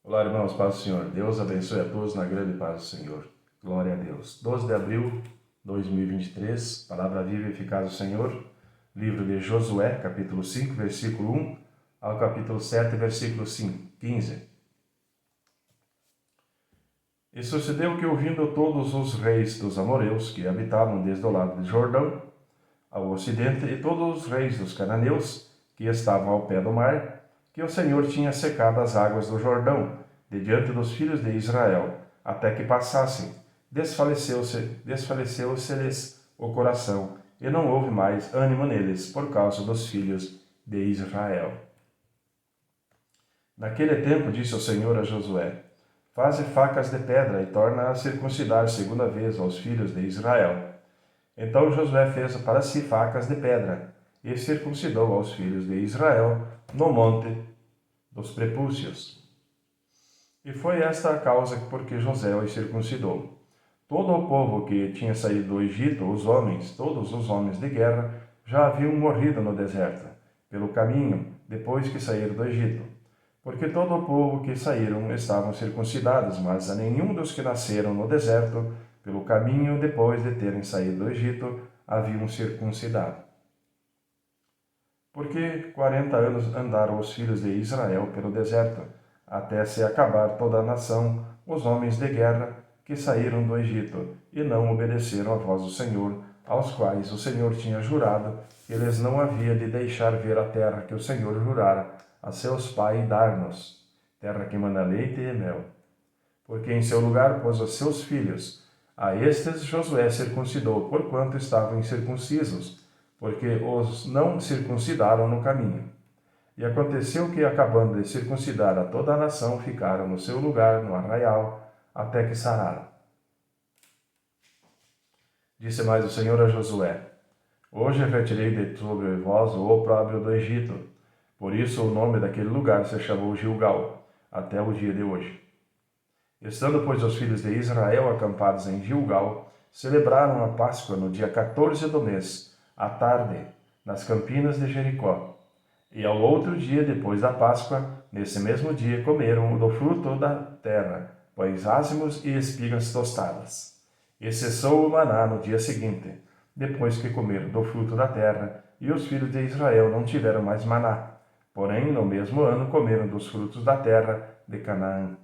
Olá, irmãos, paz do Senhor. Deus abençoe a todos na grande paz do Senhor. Glória a Deus. 12 de abril de 2023, palavra viva e eficaz do Senhor. Livro de Josué, capítulo 5, versículo 1 ao capítulo 7, versículo 15. E sucedeu que, ouvindo todos os reis dos amorreus que habitavam desde o lado de Jordão, ao ocidente, e todos os reis dos cananeus que estavam ao pé do mar, que o Senhor tinha secado as águas do Jordão, de diante dos filhos de Israel, até que passassem, desfaleceu-se-lhes o coração, e não houve mais ânimo neles, por causa dos filhos de Israel. Naquele tempo disse o Senhor a Josué: Faze facas de pedra e torna a circuncidar segunda vez aos filhos de Israel. Então Josué fez para si facas de pedra, e circuncidou aos filhos de Israel no monte dos prepúcios. E foi esta a causa por que José os circuncidou. Todo o povo que tinha saído do Egito, todos os homens de guerra, já haviam morrido no deserto, pelo caminho, depois que saíram do Egito. Porque todo o povo que saíram estavam circuncidados, mas a nenhum dos que nasceram no deserto, pelo caminho, depois de terem saído do Egito, haviam circuncidado. Porque 40 anos andaram os filhos de Israel pelo deserto, até se acabar toda a nação, os homens de guerra que saíram do Egito, e não obedeceram à voz do Senhor, aos quais o Senhor tinha jurado que eles não havia de deixar ver a terra que o Senhor jurara a seus pais dar-nos, terra que mana leite e mel. Porque em seu lugar pôs os seus filhos. A estes Josué circuncidou, porquanto estavam incircuncisos, porque os não circuncidaram no caminho. E aconteceu que, acabando de circuncidar a toda a nação, ficaram no seu lugar, no arraial, até que sararam. Disse mais o Senhor a Josué: Hoje retirei de sobre vós o opróbrio do Egito. Por isso o nome daquele lugar se chamou Gilgal, até o dia de hoje. Estando, pois, os filhos de Israel acampados em Gilgal, celebraram a Páscoa no dia 14 do mês, à tarde, nas campinas de Jericó. E ao outro dia, depois da Páscoa, nesse mesmo dia, comeram do fruto da terra, pães ázimos e espigas tostadas. E cessou o maná no dia seguinte, depois que comeram do fruto da terra, e os filhos de Israel não tiveram mais maná. Porém, no mesmo ano, comeram dos frutos da terra de Canaã.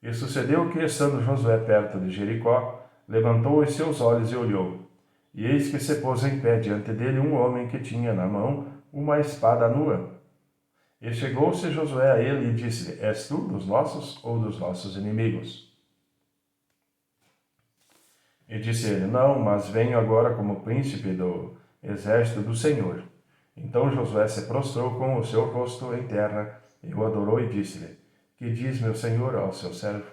E sucedeu que, estando Josué perto de Jericó, levantou os seus olhos e olhou. E eis que se pôs em pé diante dele um homem que tinha na mão uma espada nua. E chegou-se Josué a ele e disse-lhe: És tu dos nossos ou dos nossos inimigos? E disse ele: Não, mas venho agora como príncipe do exército do Senhor. Então Josué se prostrou com o seu rosto em terra e o adorou e disse-lhe: Que diz meu senhor ao seu servo?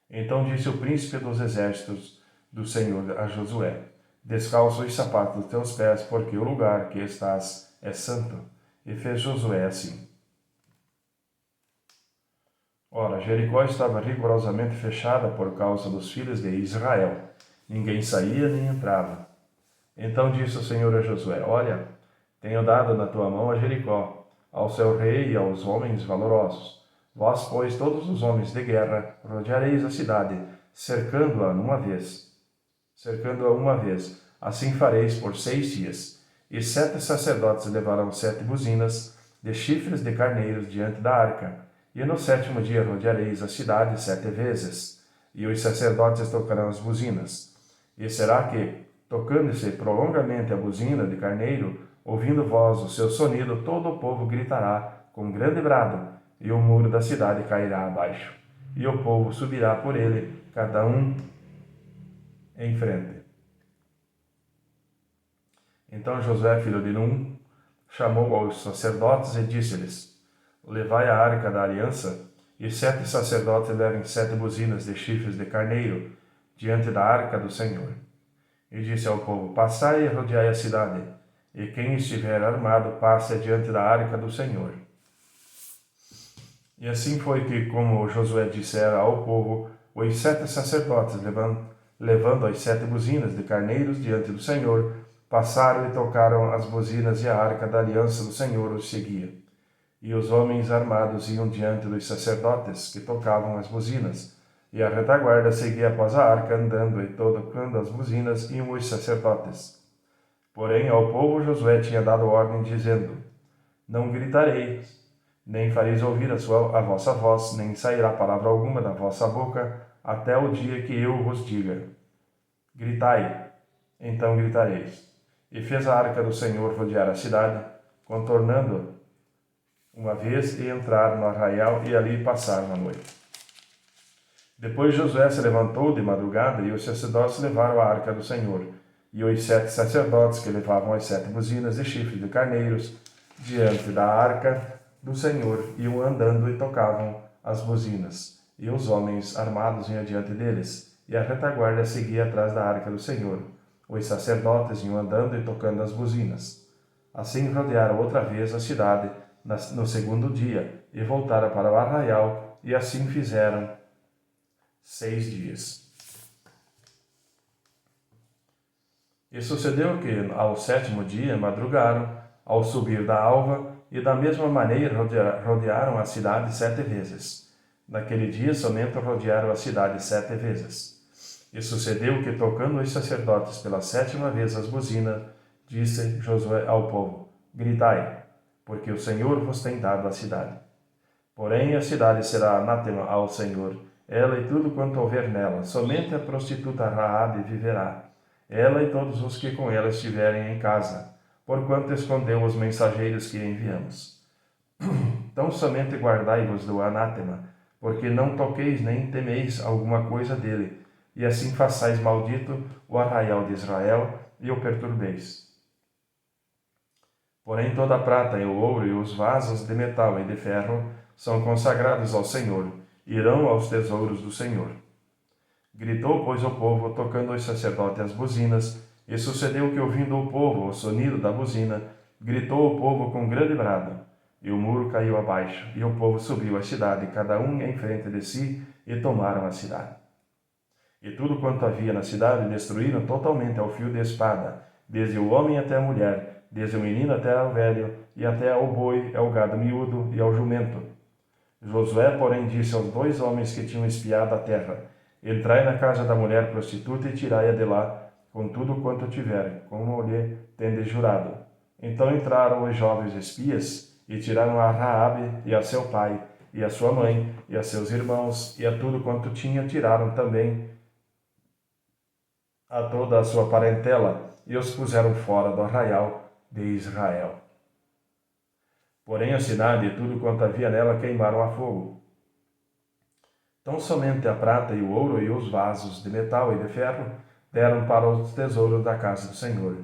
Então disse o príncipe dos exércitos do Senhor a Josué: Descalça os sapatos dos teus pés, porque o lugar que estás é santo. E fez Josué assim. Ora, Jericó estava rigorosamente fechada por causa dos filhos de Israel. Ninguém saía nem entrava. Então disse o Senhor a Josué: Olha, tenho dado na tua mão a Jericó, ao seu rei e aos homens valorosos. Vós, pois, todos os homens de guerra, rodeareis a cidade, cercando-a uma vez. Assim fareis por 6 dias. E 7 sacerdotes levarão 7 buzinas de chifres de carneiros diante da arca. E no 7º dia rodeareis a cidade 7 vezes. E os sacerdotes tocarão as buzinas. E será que, tocando-se prolongamente a buzina de carneiro, ouvindo vós o seu sonido, todo o povo gritará com grande brado, e o muro da cidade cairá abaixo. E o povo subirá por ele, cada um em frente. Então Josué, filho de Num, chamou aos sacerdotes e disse-lhes: Levai a arca da aliança, e 7 sacerdotes levem 7 buzinas de chifres de carneiro diante da arca do Senhor. E disse ao povo: Passai e rodeai a cidade, e quem estiver armado passe diante da arca do Senhor. E assim foi que, como Josué dissera ao povo, os 7 sacerdotes, levando as 7 buzinas de carneiros diante do Senhor, passaram e tocaram as buzinas, e a arca da aliança do Senhor os seguia. e os homens armados iam diante dos sacerdotes, que tocavam as buzinas, e a retaguarda seguia após a arca, andando e tocando as buzinas iam os sacerdotes. Porém, ao povo Josué tinha dado ordem, dizendo: Não gritareis, nem fareis ouvir a vossa voz, nem sairá palavra alguma da vossa boca, até o dia que eu vos diga: Gritai, então gritareis. E fez a arca do Senhor rodear a cidade, contornando uma vez e entrar no arraial e ali passaram a noite. Depois Josué se levantou de madrugada e os sacerdotes levaram a arca do Senhor, e os 7 sacerdotes que levavam as 7 buzinas e chifres de carneiros diante da arca do Senhor iam andando e tocavam as buzinas, e os homens armados iam diante deles, e a retaguarda seguia atrás da arca do Senhor. Os sacerdotes iam andando e tocando as buzinas. Assim rodearam outra vez a cidade no segundo dia, e voltaram para o arraial, e assim fizeram 6 dias. E sucedeu que, ao 7º dia, madrugaram, ao subir da alva, e da mesma maneira rodearam a cidade 7 vezes. Naquele dia somente rodearam a cidade 7 vezes. E sucedeu que, tocando os sacerdotes pela 7ª vez as buzinas, disse Josué ao povo: Gritai, porque o Senhor vos tem dado a cidade. Porém a cidade será anátema ao Senhor, ela e tudo quanto houver nela, somente a prostituta Raabe viverá, ela e todos os que com ela estiverem em casa, porquanto escondeu os mensageiros que enviamos. Então somente guardai-vos do anátema, porque não toqueis nem temeis alguma coisa dele, e assim façais maldito o arraial de Israel e o perturbeis. Porém toda a prata e o ouro e os vasos de metal e de ferro são consagrados ao Senhor, irão aos tesouros do Senhor. Gritou, pois, o povo, tocando os sacerdotes as buzinas, e sucedeu que, ouvindo o povo o sonido da buzina, gritou o povo com grande brado, e o muro caiu abaixo, e o povo subiu à cidade, cada um em frente de si, e tomaram a cidade. E tudo quanto havia na cidade destruíram totalmente ao fio de espada, desde o homem até a mulher, desde o menino até o velho, e até ao boi, ao gado miúdo e ao jumento. Josué, porém, disse aos 2 homens que tinham espiado a terra: Entrai na casa da mulher prostituta e tirai-a de lá, com tudo quanto tiver, como lhe tendes jurado. Então entraram os jovens espias, e tiraram a Raabe e a seu pai, e a sua mãe, e a seus irmãos, e a tudo quanto tinha, tiraram também a toda a sua parentela, e os puseram fora do arraial de Israel. Porém a cidade e tudo quanto havia nela queimaram a fogo. Então somente a prata e o ouro e os vasos de metal e de ferro deram para os tesouros da casa do Senhor.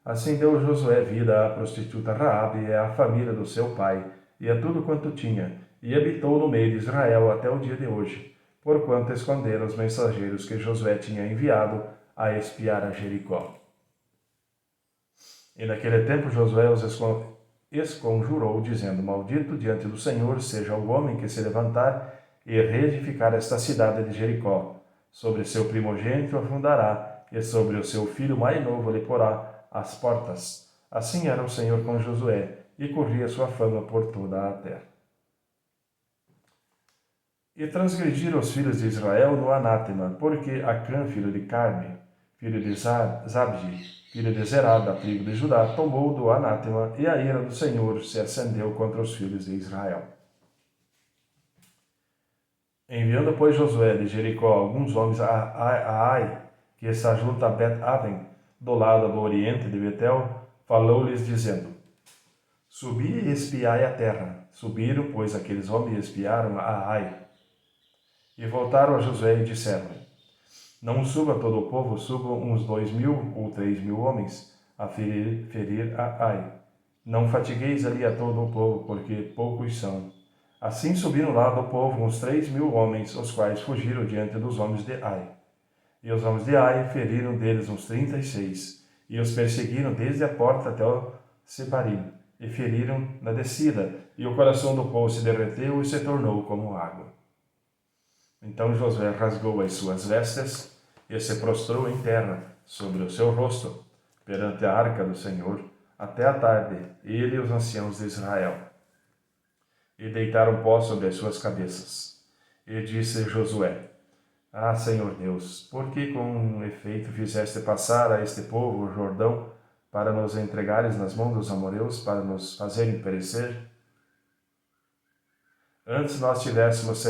Assim deu Josué vida à prostituta Raabe e à família do seu pai, e a tudo quanto tinha, e habitou no meio de Israel até o dia de hoje, porquanto esconderam os mensageiros que Josué tinha enviado a espiar a Jericó. E naquele tempo Josué os esconjurou, dizendo: Maldito diante do Senhor seja o homem que se levantar e reedificar esta cidade de Jericó. Sobre seu primogênito a fundará, e sobre o seu filho mais novo lhe porá as portas. Assim era o Senhor com Josué, e corria sua fama por toda a terra. E transgrediram os filhos de Israel no anátema, porque Acã, filho de Carme, filho de Zabdi, filho de Zerá, da tribo de Judá, tomou do anátema, e a ira do Senhor se acendeu contra os filhos de Israel. Enviando, pois, Josué de Jericó alguns homens a Ai, que está junto a Bet-Aven, do lado do oriente de Betel, falou-lhes, dizendo: Subi e espiai a terra. Subiram, pois, aqueles homens e espiaram a Ai. E voltaram a Josué e disseram: Não suba todo o povo, subam uns 2.000 ou 3.000 homens a ferir a Ai. Não fatigueis ali a todo o povo, porque poucos são. Assim subiram lá do povo uns 3.000 homens, os quais fugiram diante dos homens de Ai. E os homens de Ai feriram deles uns 36, e os perseguiram desde a porta até o Sebarim, e feriram na descida, e o coração do povo se derreteu e se tornou como água. Então Josué rasgou as suas vestes e se prostrou em terra sobre o seu rosto, perante a arca do Senhor, até a tarde, ele e os anciãos de Israel. e deitaram pó sobre as suas cabeças. E disse Josué: Ah, Senhor Deus, por que com efeito fizeste passar a este povo o Jordão, para nos entregares nas mãos dos amorreus, para nos fazerem perecer? Antes nós tivéssemos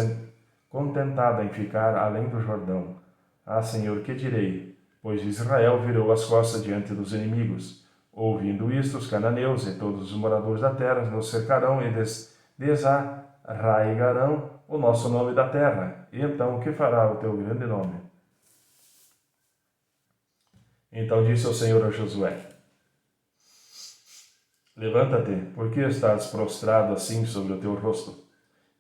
contentado em ficar além do Jordão. Ah, Senhor, que direi? Pois Israel virou as costas diante dos inimigos. Ouvindo isto, os cananeus e todos os moradores da terra nos cercarão e desarraigarão o nosso nome da terra. E então, o que fará o teu grande nome? Então disse o Senhor a Josué: Levanta-te, porque estás prostrado assim sobre o teu rosto?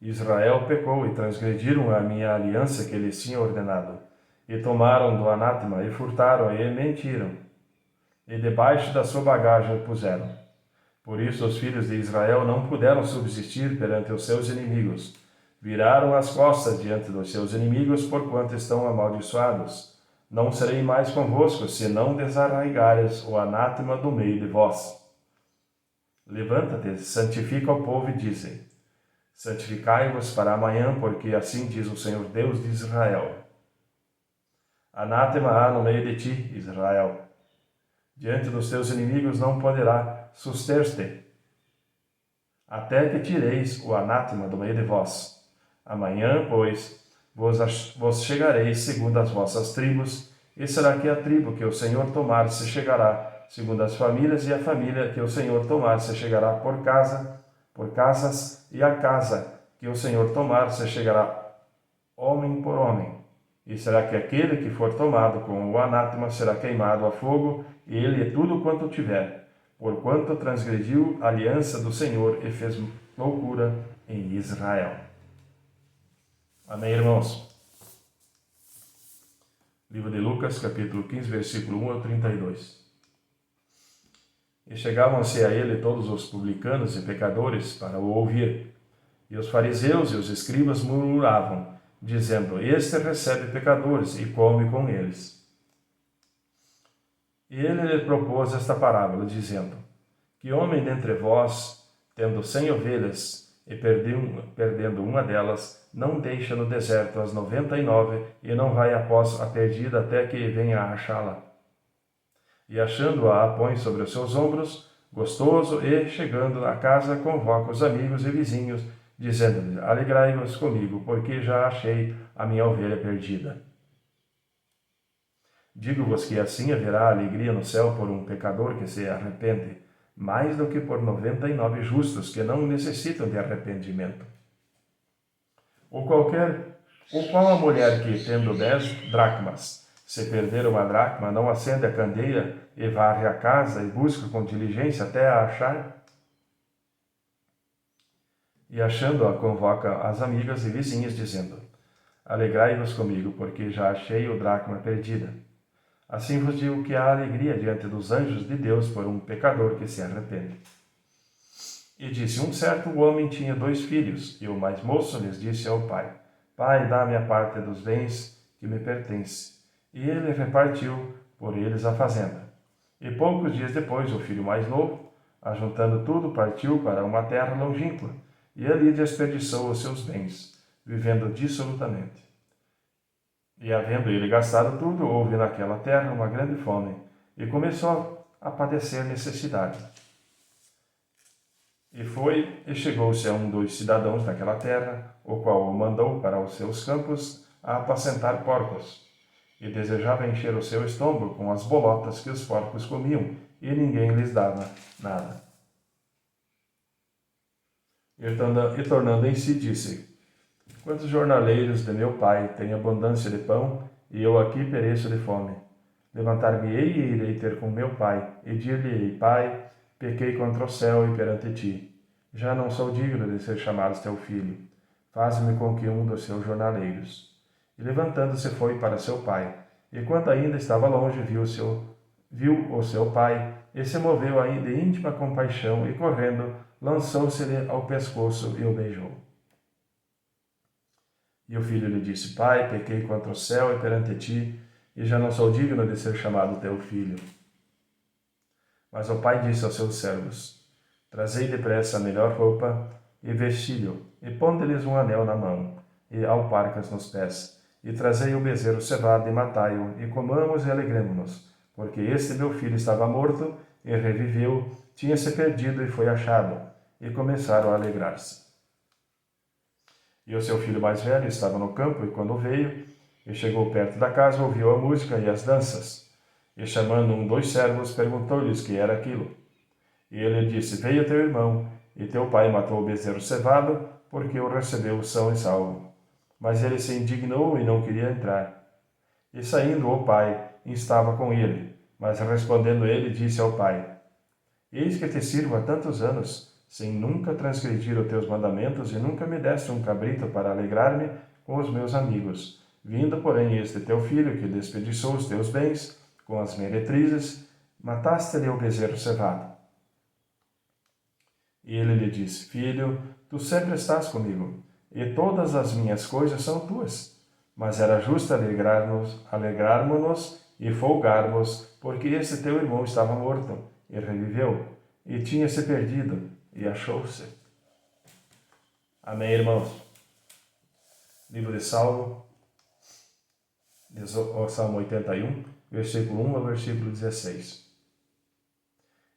Israel pecou e transgrediram a minha aliança que lhes tinha ordenado, e tomaram do anátema, e furtaram, e mentiram, e debaixo da sua bagagem o puseram. Por isso os filhos de Israel não puderam subsistir perante os seus inimigos. Viraram as costas diante dos seus inimigos, porquanto estão amaldiçoados. Não serei mais convosco, se não desarraigares o anátema do meio de vós. Levanta-te, santifica o povo e dize: Santificai-vos para amanhã, porque assim diz o Senhor Deus de Israel. Anátema há no meio de ti, Israel. Diante dos teus inimigos não poderá suster-te, até que tireis o anátema do meio de vós. Amanhã, pois, vos chegareis segundo as vossas tribos, e será que a tribo que o Senhor tomar se chegará segundo as famílias, e a família que o Senhor tomar se chegará por casas, e a casa que o Senhor tomar se chegará homem por homem. E será que aquele que for tomado com o anátema será queimado a fogo, ele e tudo quanto tiver, porquanto transgrediu a aliança do Senhor e fez loucura em Israel. Amém, irmãos? Livro de Lucas, capítulo 15, versículo 1 ao 32. E chegavam-se a ele todos os publicanos e pecadores para o ouvir. E os fariseus e os escribas murmuravam, dizendo: Este recebe pecadores e come com eles. E ele lhe propôs esta parábola, dizendo: Que homem dentre vós, tendo 100 ovelhas, e perdendo uma delas, não deixa no deserto as 99 e não vai após a perdida até que venha a achá-la? E achando-a, a põe sobre os seus ombros, gostoso, e, chegando à casa, convoca os amigos e vizinhos, dizendo-lhe: Alegrai-vos comigo, porque já achei a minha ovelha perdida. Digo-vos que assim haverá alegria no céu por um pecador que se arrepende, mais do que por 99 justos que não necessitam de arrependimento. Ou qual a mulher que, tendo 10 dracmas, se perder uma dracma, não acende a candeia e varre a casa e busca com diligência até a achar? E achando-a, convoca as amigas e vizinhas, dizendo: Alegrai-vos comigo, porque já achei o dracma perdida. Assim vos digo que há alegria diante dos anjos de Deus por um pecador que se arrepende. E disse: Um certo homem tinha 2 filhos, e o mais moço lhes disse ao pai: Pai, dá-me a parte dos bens que me pertence. E ele repartiu por eles a fazenda. E poucos dias depois, o filho mais novo, ajuntando tudo, partiu para uma terra longínqua, e ali desperdiçou os seus bens, vivendo dissolutamente. E havendo ele gastado tudo, houve naquela terra uma grande fome, e começou a padecer necessidade. E foi, e chegou-se a um dos cidadãos daquela terra, o qual o mandou para os seus campos a apacentar porcos, e desejava encher o seu estômago com as bolotas que os porcos comiam, e ninguém lhes dava nada. E tornando em si, disse: Quantos jornaleiros de meu pai têm abundância de pão, e eu aqui pereço de fome? Levantar-me-ei e irei ter com meu pai, e dir-lhe-ei: Pai, pequei contra o céu e perante ti. Já não sou digno de ser chamado teu filho. Faze-me com que um dos seus jornaleiros. E levantando-se foi para seu pai. E quando ainda estava longe, viu o seu pai, e se moveu ainda de íntima compaixão, e correndo, lançou-se-lhe ao pescoço e o beijou. E o filho lhe disse: Pai, pequei contra o céu e perante ti, e já não sou digno de ser chamado teu filho. Mas o pai disse aos seus servos: Trazei depressa a melhor roupa, e vesti-lhe, e ponde-lhes um anel na mão, e alparcas nos pés, e trazei o bezerro cevado e matai-o, e comamos e alegremo-nos, porque este meu filho estava morto, e reviveu, tinha-se perdido e foi achado, e começaram a alegrar-se. E o seu filho mais velho estava no campo, e quando veio, e chegou perto da casa, ouviu a música e as danças. E chamando dos servos, perguntou-lhes que era aquilo. E ele disse, veio teu irmão, e teu pai matou o bezerro cevado, porque o recebeu são e salvo. Mas ele se indignou e não queria entrar. E saindo o pai, estava com ele. Mas respondendo ele, disse ao pai, eis que te sirvo há tantos anos, sem nunca transgredir os teus mandamentos, e nunca me deste um cabrito para alegrar-me com os meus amigos. Vindo, porém, este teu filho, que desperdiçou os teus bens com as meretrizes, mataste-lhe o bezerro cevado. E ele lhe disse, filho, tu sempre estás comigo, e todas as minhas coisas são tuas. Mas era justo alegrarmos-nos e folgarmos, porque esse teu irmão estava morto, e reviveu, e tinha-se perdido, e achou-se. Amém, irmãos? Livro de Salmo, Salmo 81, versículo 1 ao versículo 16.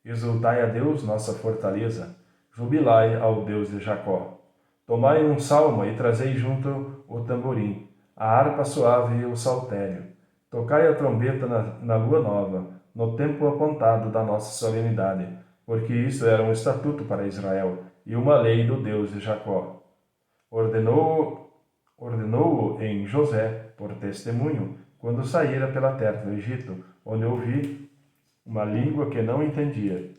Exultai a Deus, nossa fortaleza, jubilai ao Deus de Jacó. Tomai um salmo e trazei junto o tamborim, a harpa suave e o saltério. Tocai a trombeta na lua nova, no tempo apontado da nossa solenidade, porque isto era um estatuto para Israel e uma lei do Deus de Jacó. Ordenou-o em José por testemunho, quando saíra pela terra do Egito, onde ouvi uma língua que não entendia.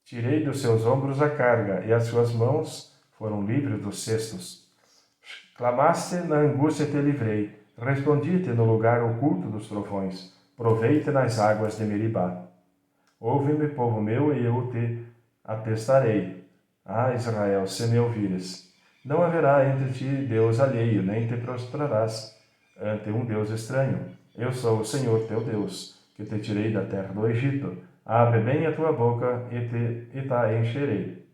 Tirei dos seus ombros a carga, e as suas mãos foram livres dos cestos. Clamaste na angústia, te livrei. Respondi-te no lugar oculto dos trovões. Provei-te nas águas de Meribá. Ouve-me, povo meu, e eu te atestarei. Ah, Israel, se me ouvires. Não haverá entre ti Deus alheio, nem te prostrarás ante um Deus estranho. Eu sou o Senhor teu Deus, que te tirei da terra do Egito. Abre bem a tua boca e te encherei.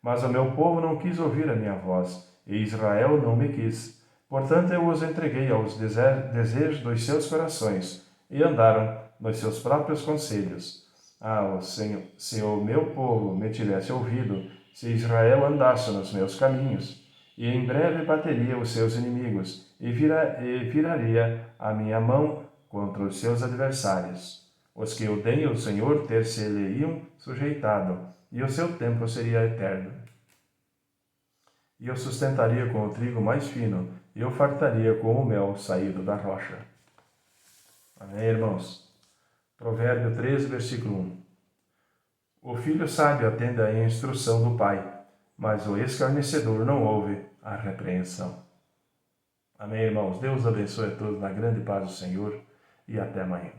Mas o meu povo não quis ouvir a minha voz, e Israel não me quis. Portanto eu os entreguei aos desejos dos seus corações, e andaram nos seus próprios conselhos. Ah, Senhor, se o meu povo me tivesse ouvido, se Israel andasse nos meus caminhos, e em breve bateria os seus inimigos, e viraria a minha mão contra os seus adversários. Os que odeiam o Senhor ter-se-lhe-iam sujeitado, e o seu tempo seria eterno. E eu sustentaria com o trigo mais fino, e eu fartaria com o mel saído da rocha. Amém, irmãos? Provérbio 13, versículo 1. O filho sábio atende à instrução do pai, mas o escarnecedor não ouve a repreensão. Amém, irmãos? Deus abençoe a todos na grande paz do Senhor, e até amanhã.